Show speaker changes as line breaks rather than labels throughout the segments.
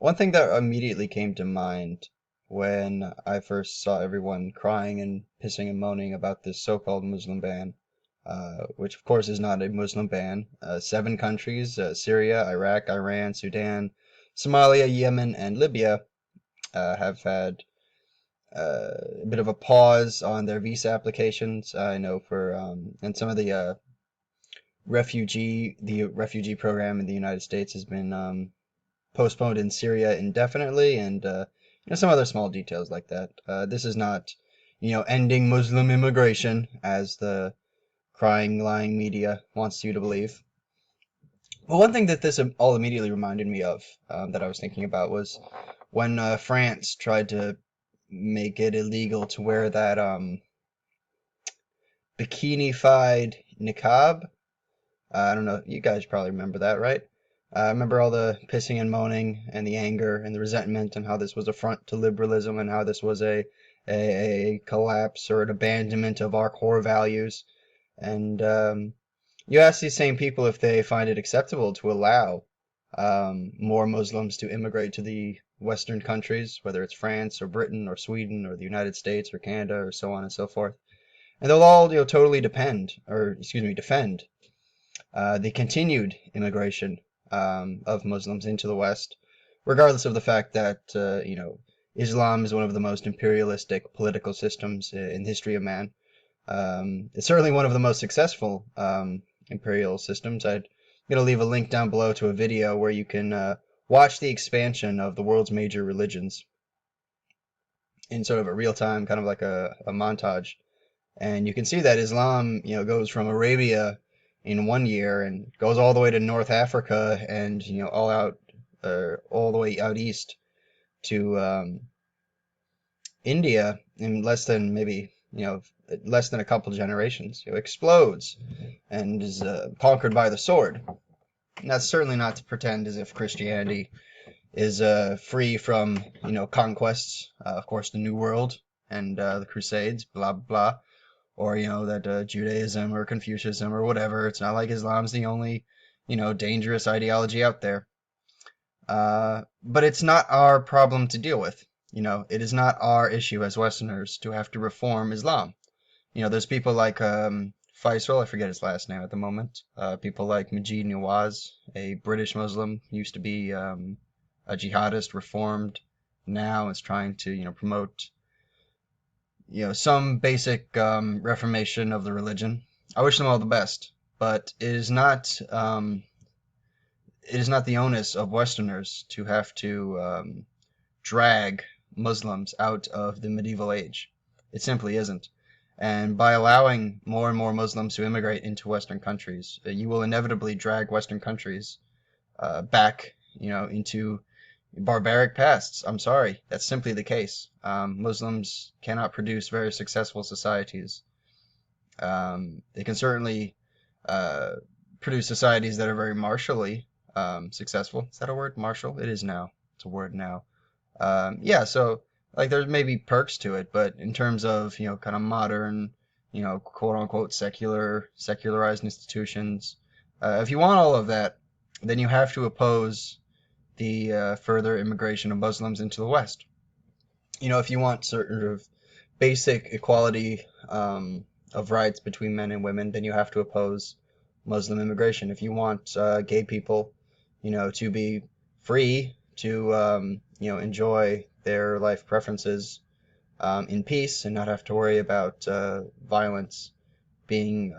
One thing that immediately came to mind when I first saw everyone crying and pissing and moaning about this so-called Muslim ban, which of course is not a Muslim ban. Seven countries, Syria, Iraq, Iran, Sudan, Somalia, Yemen, and Libya, have had a bit of a pause on their visa applications. I know and some of the refugee program in the United States has been postponed in Syria indefinitely, and some other small details like that. This is not, ending Muslim immigration as the crying, lying media wants you to believe. Well, one thing that this all immediately reminded me of, that I was thinking about, was when France tried to make it illegal to wear that bikini-fied niqab. I don't know. You guys probably remember that, right? I remember all the pissing and moaning and the anger and the resentment and how this was a front to liberalism and how this was a collapse or an abandonment of our core values. And you ask these same people if they find it acceptable to allow more Muslims to immigrate to the Western countries, whether it's France or Britain or Sweden or the United States or Canada or so on and so forth. And they'll all, totally defend the continued immigration of Muslims into the West, regardless of the fact that Islam is one of the most imperialistic political systems in the history of man. It's certainly one of the most successful imperial systems. I'm going to leave a link down below to a video where you can watch the expansion of the world's major religions in sort of a real time, kind of like a montage. And you can see that Islam, goes from Arabia in one year and goes all the way to North Africa and, all the way out east to India in less than a couple generations. Explodes and is conquered by the sword. And that's certainly not to pretend as if Christianity is free from, conquests. Of course, the New World and the Crusades, blah, blah, blah. Or, that Judaism or Confucianism or whatever. It's not like Islam's the only, dangerous ideology out there. But it's not our problem to deal with. It is not our issue as Westerners to have to reform Islam. There's people like Faisal, I forget his last name at the moment. People like Majid Nawaz, a British Muslim, used to be a jihadist, reformed, now is trying to, promote some basic reformation of the religion. I wish them all the best, but it is not the onus of Westerners to have to drag Muslims out of the medieval age. It simply isn't. And by allowing more and more Muslims to immigrate into Western countries, you will inevitably drag Western countries back, into barbaric pasts. I'm sorry, that's simply the case. Muslims cannot produce very successful societies. They can certainly produce societies that are very martially successful. Is that a word? Martial? It is now. It's a word now. Yeah, so like there's maybe perks to it, but in terms of, kind of modern, quote unquote secularized institutions, if you want all of that, then you have to oppose the further immigration of Muslims into the West. If you want sort of basic equality of rights between men and women, then you have to oppose Muslim immigration. If you want gay people, to be free to, enjoy their life preferences in peace and not have to worry about violence being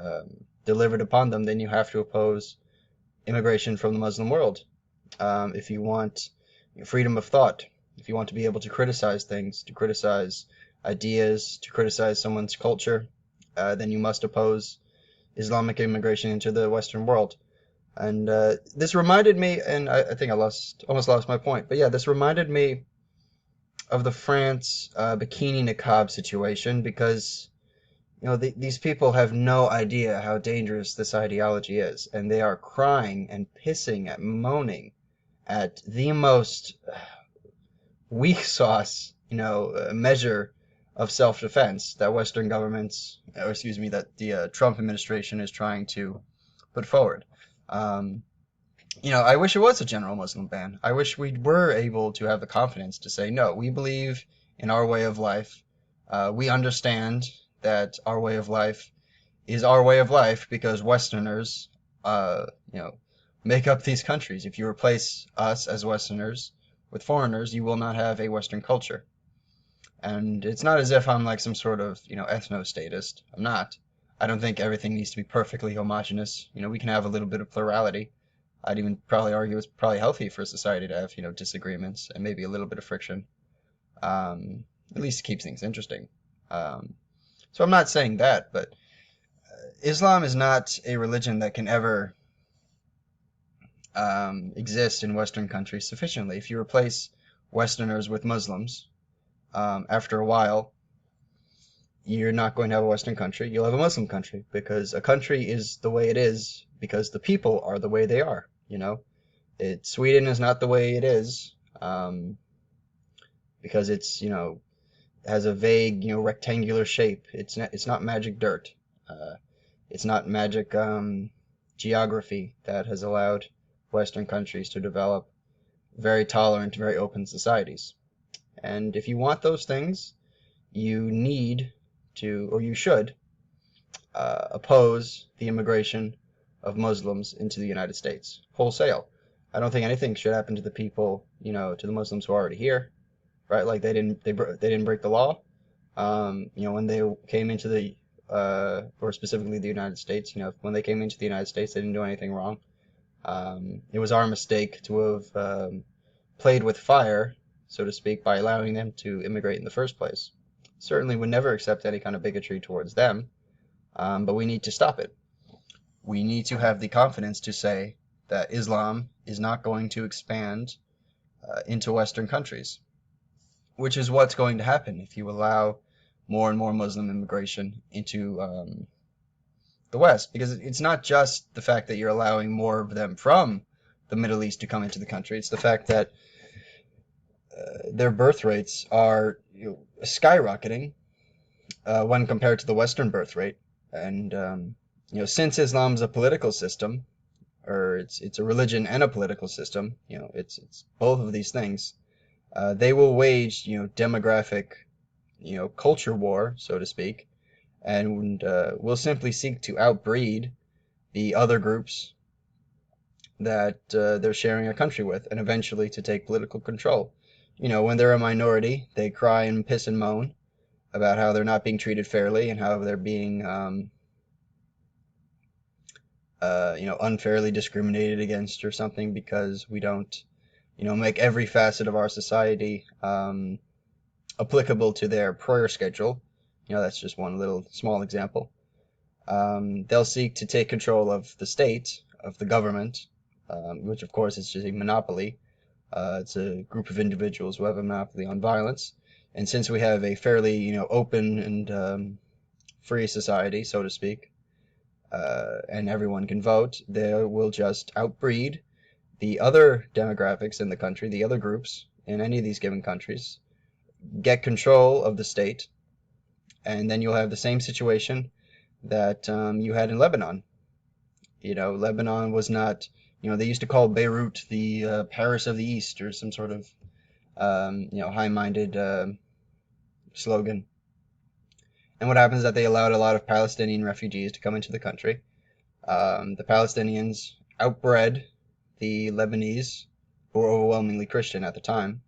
delivered upon them, then you have to oppose immigration from the Muslim world. If you want freedom of thought, if you want to be able to criticize things, to criticize ideas, to criticize someone's culture, then you must oppose Islamic immigration into the Western world. And this reminded me, and I think I almost lost my point, but yeah, this reminded me of the France bikini niqab situation because these people have no idea how dangerous this ideology is, and they are crying and pissing and moaning at the most weak sauce, measure of self-defense that Western governments, or excuse me, that the Trump administration is trying to put forward. I wish it was a general Muslim ban. I wish we were able to have the confidence to say, no, we believe in our way of life. We understand that our way of life is our way of life because Westerners, uh, you know, make up these countries. If you replace us as Westerners with foreigners, you will not have a Western culture. And it's not as if I'm like some sort of, ethno-statist. I'm not. I don't think everything needs to be perfectly homogenous. We can have a little bit of plurality. I'd even probably argue it's probably healthy for society to have, disagreements and maybe a little bit of friction. At least it keeps things interesting. Um, so I'm not saying that, but Islam is not a religion that can ever exist in Western countries sufficiently. If you replace Westerners with Muslims, after a while, you're not going to have a Western country. You'll have a Muslim country because a country is the way it is because the people are the way they are. Sweden is not the way it is because has a vague, rectangular shape. It's not magic dirt. Uh, it's not magic geography that has allowed Western countries to develop very tolerant, very open societies. And if you want those things, you need to, or you should, oppose the immigration of Muslims into the United States wholesale. I don't think anything should happen to the people, to the Muslims who are already here, right? Like they didn't break the law. When they came into or specifically the United States, when they came into the United States, they didn't do anything wrong. It was our mistake to have played with fire, so to speak, by allowing them to immigrate in the first place. Certainly would never accept any kind of bigotry towards them, but we need to stop it. We need to have the confidence to say that Islam is not going to expand into Western countries, which is what's going to happen if you allow more and more Muslim immigration into the West. Because it's not just the fact that you're allowing more of them from the Middle East to come into the country. It's the fact that their birth rates are skyrocketing when compared to the Western birth rate. And since Islam's a political system, or it's a religion and a political system, it's both of these things. They will wage demographic culture war, so to speak, and will simply seek to outbreed the other groups that they're sharing a country with, and eventually to take political control. When they're a minority, they cry and piss and moan about how they're not being treated fairly and how they're being unfairly discriminated against or something because we don't make every facet of our society applicable to their prayer schedule. That's just one little small example. They'll seek to take control of the state, of the government, which of course is just a monopoly. It's a group of individuals who have a monopoly on violence. And since we have a fairly, open and free society, so to speak, and everyone can vote, they will just outbreed the other demographics in the country, the other groups in any of these given countries, get control of the state, and then you'll have the same situation that you had in Lebanon. Lebanon was not, they used to call Beirut the Paris of the East or some sort of, high-minded slogan. And what happens is that they allowed a lot of Palestinian refugees to come into the country. The Palestinians outbred the Lebanese, who were overwhelmingly Christian at the time,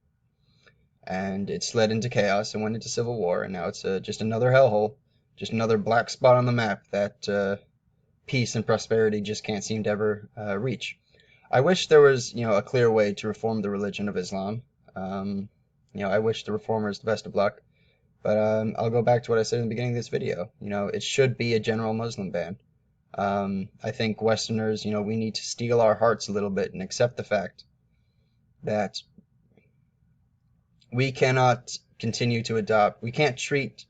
and it slid into chaos and went into civil war, and now it's just another hellhole, just another black spot on the map that peace and prosperity just can't seem to ever reach. I wish there was, a clear way to reform the religion of Islam. I wish the reformers the best of luck. But I'll go back to what I said in the beginning of this video. It should be a general Muslim ban. I think Westerners, we need to steel our hearts a little bit and accept the fact that we cannot continue to we can't treat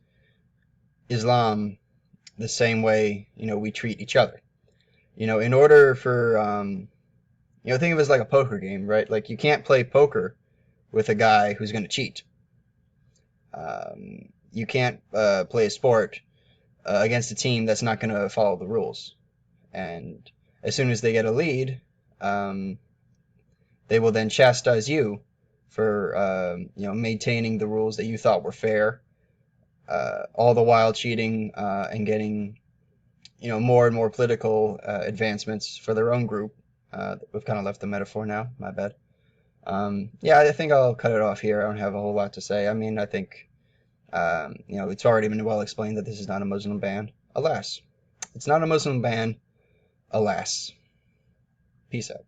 Islam the same way, we treat each other. In order for, think of it as like a poker game, right? Like you can't play poker with a guy who's going to cheat. You can't play a sport against a team that's not going to follow the rules. And as soon as they get a lead, they will then chastise you for maintaining the rules that you thought were fair, all the while cheating and getting more and more political advancements for their own group. We've kind of left the metaphor now. My bad. Yeah, I think I'll cut it off here. I don't have a whole lot to say. I mean, I think it's already been well explained that this is not a Muslim ban. Alas, it's not a Muslim ban. Alas. Peace out.